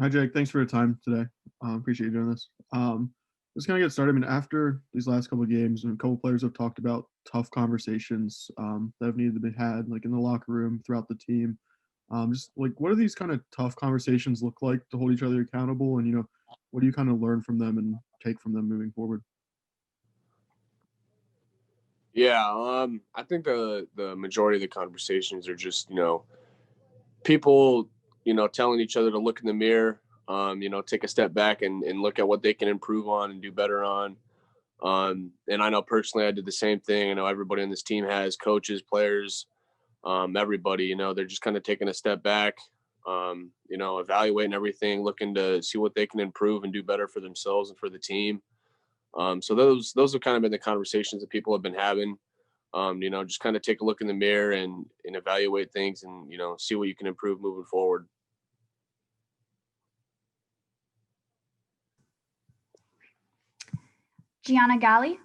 Hi, Jake. Thanks for your time today. Appreciate you doing this. Just kind of get started. I mean, after these last couple of games, and a couple players have talked about tough conversations that have needed to be had, like in the locker room, throughout the team. Just like, what do these kind of tough conversations look like to hold each other accountable? And what do you kind of learn from them and take from them moving forward? Yeah, I think the majority of the conversations are just people telling each other to look in the mirror, take a step back and look at what they can improve on and do better on. And I know personally I did the same thing. I know everybody on this team has coaches, players, everybody. They're just kind of taking a step back, evaluating everything, looking to see what they can improve and do better for themselves and for the team. So those have kind of been the conversations that people have been having. Just kind of take a look in the mirror and evaluate things and, see what you can improve moving forward. Gianna Galli.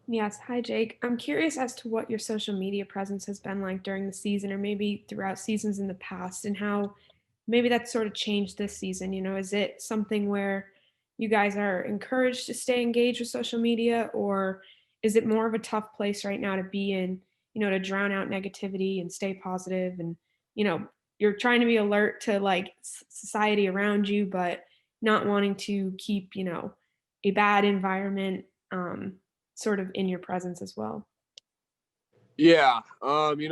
Yes. Hi, Jake. I'm curious as to what your social media presence has been like during the season or maybe throughout seasons in the past and how maybe that's sort of changed this season. Is it something where you guys are encouraged to stay engaged with social media, or is it more of a tough place right now to be in, to drown out negativity and stay positive and, you know, you're trying to be alert to like society around you, but not wanting to keep, a bad environment sort of in your presence as well. Yeah.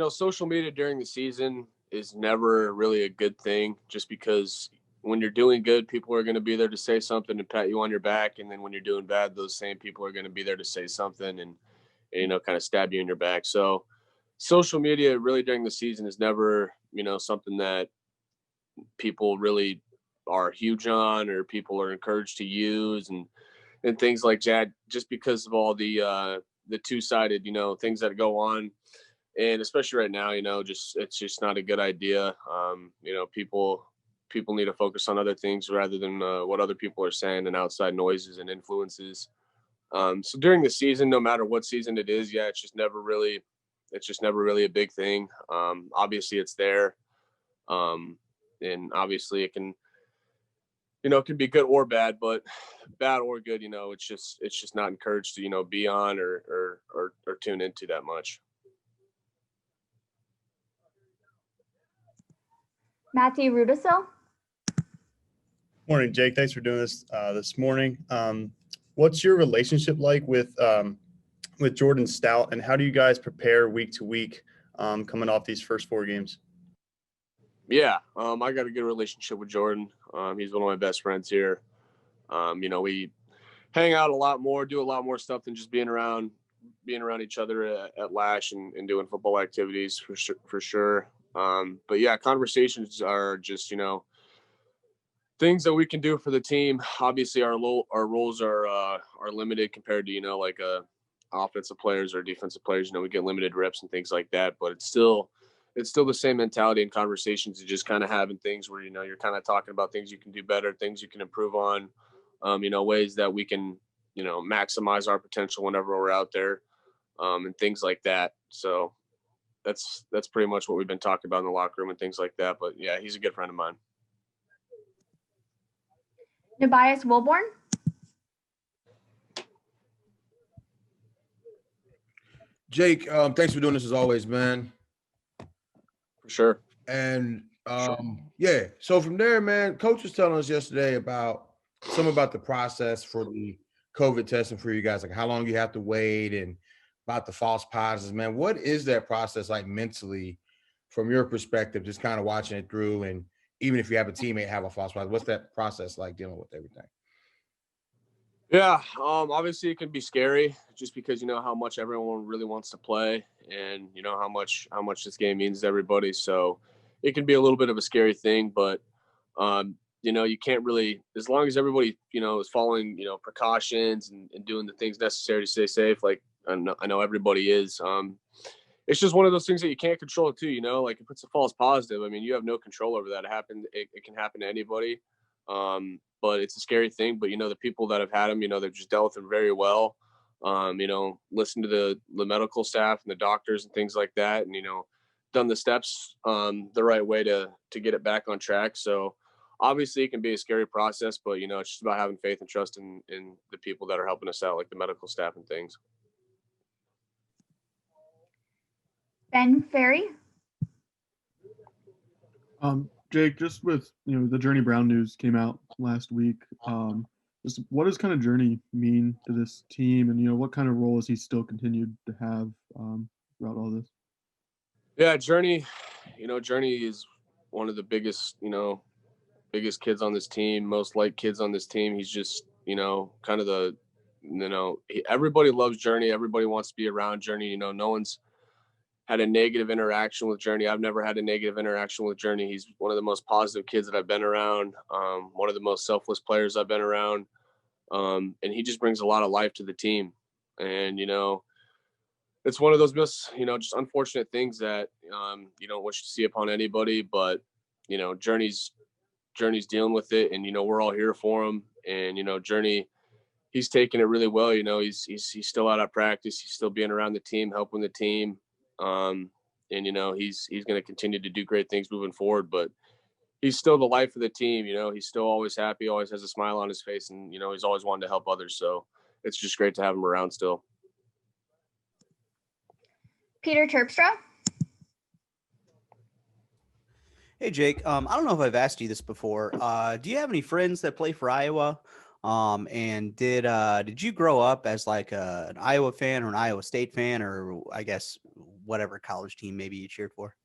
Social media during the season is never really a good thing just because when you're doing good, people are going to be there to say something and pat you on your back. And then when you're doing bad, those same people are going to be there to say something and kind of stab you in your back. So social media really during the season is never, something that people really are huge on or people are encouraged to use and things like that just because of all the two-sided things that go on, and especially right now, just it's just not a good idea. People need to focus on other things rather than what other people are saying and outside noises and influences. So during the season, no matter what season it is, yeah, it's just never really a big thing. Obviously it's there, um, and obviously it can be good or bad, but bad or good, it's just not encouraged to, be on or tune into that much. Matthew Rudisil. Morning, Jake. Thanks for doing this this morning. What's your relationship like with Jordan Stout, and how do you guys prepare week to week coming off these first four games? Yeah, I got a good relationship with Jordan. He's one of my best friends here. We hang out a lot more, do a lot more stuff than just being around each other at Lash and doing football activities for sure. But yeah, conversations are just things that we can do for the team. Obviously, our roles are limited compared to like offensive players or defensive players. We get limited reps and things like that, but it's still the same mentality and conversations. Just kind of having things where you're kind of talking about things you can do better, things you can improve on, ways that we can maximize our potential whenever we're out there, and things like that. So that's pretty much what we've been talking about in the locker room and things like that. But yeah, he's a good friend of mine. Tobias Wilborn. Jake, thanks for doing this as always, man. For sure. And yeah, so from there, man, coach was telling us yesterday about the process for the COVID testing for you guys, like how long you have to wait and about the false positives, man. What is that process like mentally from your perspective, just kind of watching it through? And even if you have a teammate have a false positive, what's that process like dealing with everything? Yeah, obviously it can be scary just because how much everyone really wants to play and how much this game means to everybody. So it can be a little bit of a scary thing, but you can't really, as long as everybody is following precautions and doing the things necessary to stay safe. Like I know everybody is. It's just one of those things that you can't control too. Like if it's a false positive, I mean you have no control over that. It can happen to anybody. But it's a scary thing. But the people that have had them, they've just dealt with them very well. Listen to the medical staff and the doctors and things like that, and done the steps the right way to get it back on track. So obviously it can be a scary process, but it's just about having faith and trust in the people that are helping us out, like the medical staff and things. Ben Ferry. Jake, just with the Journey Brown news came out last week. Just what does kind of Journey mean to this team, and what kind of role has he still continued to have throughout all this? Yeah, Journey is one of the biggest kids on this team, most liked kids on this team. He's just kind of everybody loves Journey. Everybody wants to be around Journey. No one's had a negative interaction with Journey. I've never had a negative interaction with Journey. He's one of the most positive kids that I've been around. One of the most selfless players I've been around. And he just brings a lot of life to the team. And, it's one of those just unfortunate things that, you don't wish to see upon anybody, but, Journey's dealing with it, and, we're all here for him. And, Journey, he's taking it really well. He's still out at practice. He's still being around the team, helping the team. And he's going to continue to do great things moving forward, but he's still the life of the team. He's still always happy, always has a smile on his face, and he's always wanted to help others. So it's just great to have him around still. Peter Terpstra. Hey Jake, I don't know if I've asked you this before. Do you have any friends that play for Iowa? And did you grow up as like an Iowa fan or an Iowa State fan, or I guess whatever college team maybe you cheered for?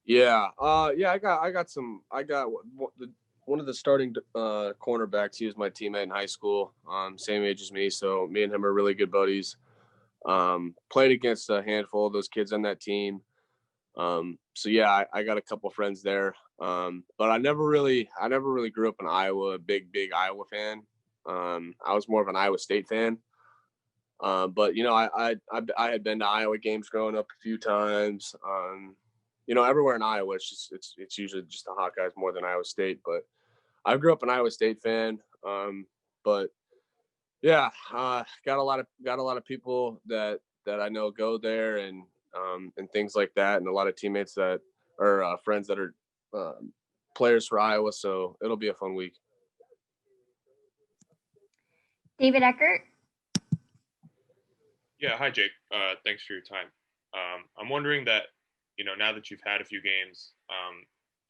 Yeah. I got one of the starting cornerbacks. He was my teammate in high school, same age as me. So me and him are really good buddies. Played against a handful of those kids on that team. So yeah, I got a couple friends there. But I never really grew up in Iowa, a big Iowa fan. I was more of an Iowa State fan. But I had been to Iowa games growing up a few times. Everywhere in Iowa, it's usually just the Hawkeyes more than Iowa State. But I grew up an Iowa State fan. But yeah, got a lot of people that I know go there and things like that, and a lot of teammates that are friends that are players for Iowa. So it'll be a fun week. David Eckert. Yeah, hi Jake. Thanks for your time. I'm wondering that, now that you've had a few games,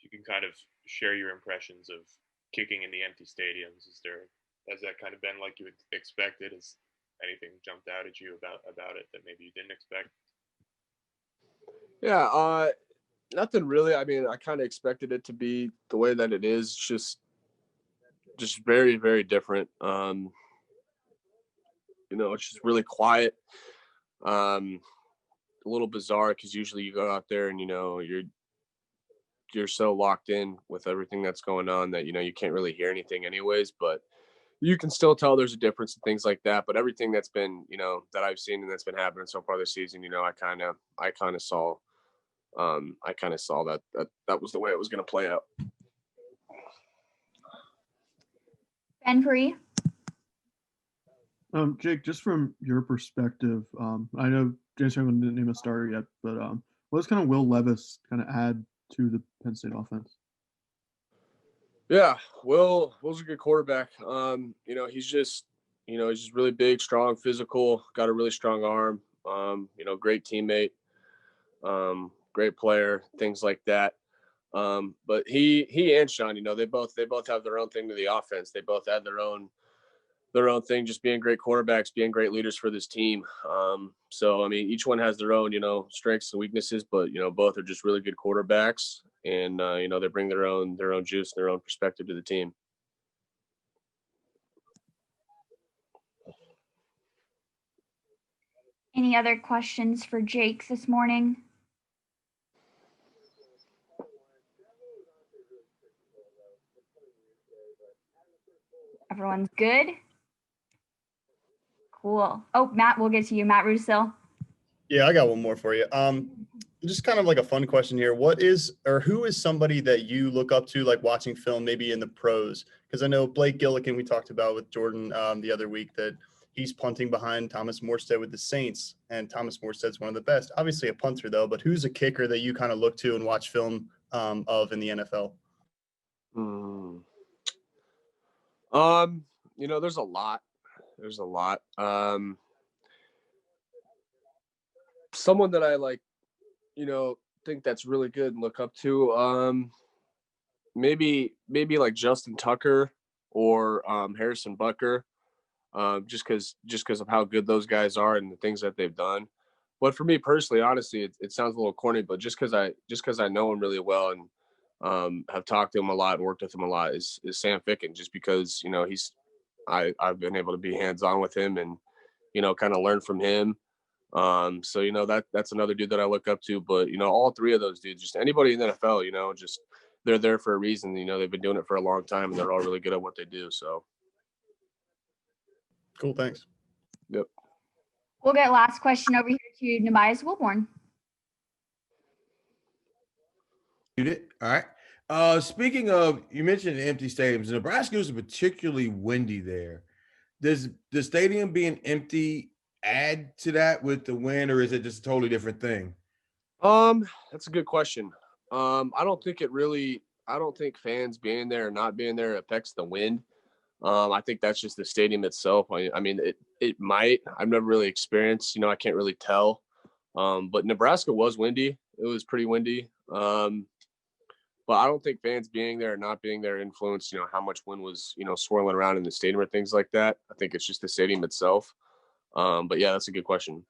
you can kind of share your impressions of kicking in the empty stadiums. Has that kind of been like you expected? Has anything jumped out at you about it that maybe you didn't expect? Yeah, nothing really. I mean, I kind of expected it to be the way that it is, just very, very different. It's just really quiet. A little bizarre because usually you go out there and you're so locked in with everything that's going on that you can't really hear anything anyways, but you can still tell there's a difference and things like that. But everything that's been that I've seen and that's been happening so far this season, I kind of saw that was the way it was going to play out. Ben Free. Jake, just from your perspective, I know James Franklin didn't name a starter yet, but what does kind of Will Levis kind of add to the Penn State offense? Yeah, Will's a good quarterback. He's just really big, strong, physical, got a really strong arm. Great teammate, great player, things like that. But he and Sean, they both have their own thing to the offense. They both had their own thing, just being great quarterbacks, being great leaders for this team. So I mean, each one has their own, strengths and weaknesses, but both are just really good quarterbacks, and they bring their own juice and their own perspective to the team. Any other questions for Jake this morning? Everyone's good? Cool. Oh, Matt, we'll get to you. Matt Russo. Yeah, I got one more for you. Just kind of like a fun question here. Who is somebody that you look up to, like watching film, maybe in the pros? Because I know Blake Gillikin, we talked about with Jordan the other week, that he's punting behind Thomas Morstead with the Saints, and Thomas Morstead's one of the best. Obviously a punter, though, but who's a kicker that you kind of look to and watch film of in the NFL? There's a lot. There's a lot. Someone that I like, think that's really good and look up to, maybe like Justin Tucker or Harrison Butker, just because of how good those guys are and the things that they've done. But for me personally, honestly, it sounds a little corny, but just because I know him really well and have talked to him a lot and worked with him a lot is Sam Ficken, just because I've been able to be hands on with him and kind of learn from him. So that's another dude that I look up to. But all three of those dudes, just anybody in the NFL, just they're there for a reason. They've been doing it for a long time and they're all really good at what they do. So cool, thanks. Yep. We'll get last question over here to Namias Wilborn. You did? All right. Speaking of, you mentioned empty stadiums. Nebraska is particularly windy there. Does the stadium being empty add to that with the wind, or is it just a totally different thing? That's a good question. I don't think fans being there or not being there affects the wind. I think that's just the stadium itself. I mean, it might. I've never really experienced, I can't really tell. But Nebraska was windy. It was pretty windy. But I don't think fans being there or not being there influenced, how much wind was, swirling around in the stadium or things like that. I think it's just the stadium itself. But yeah, that's a good question.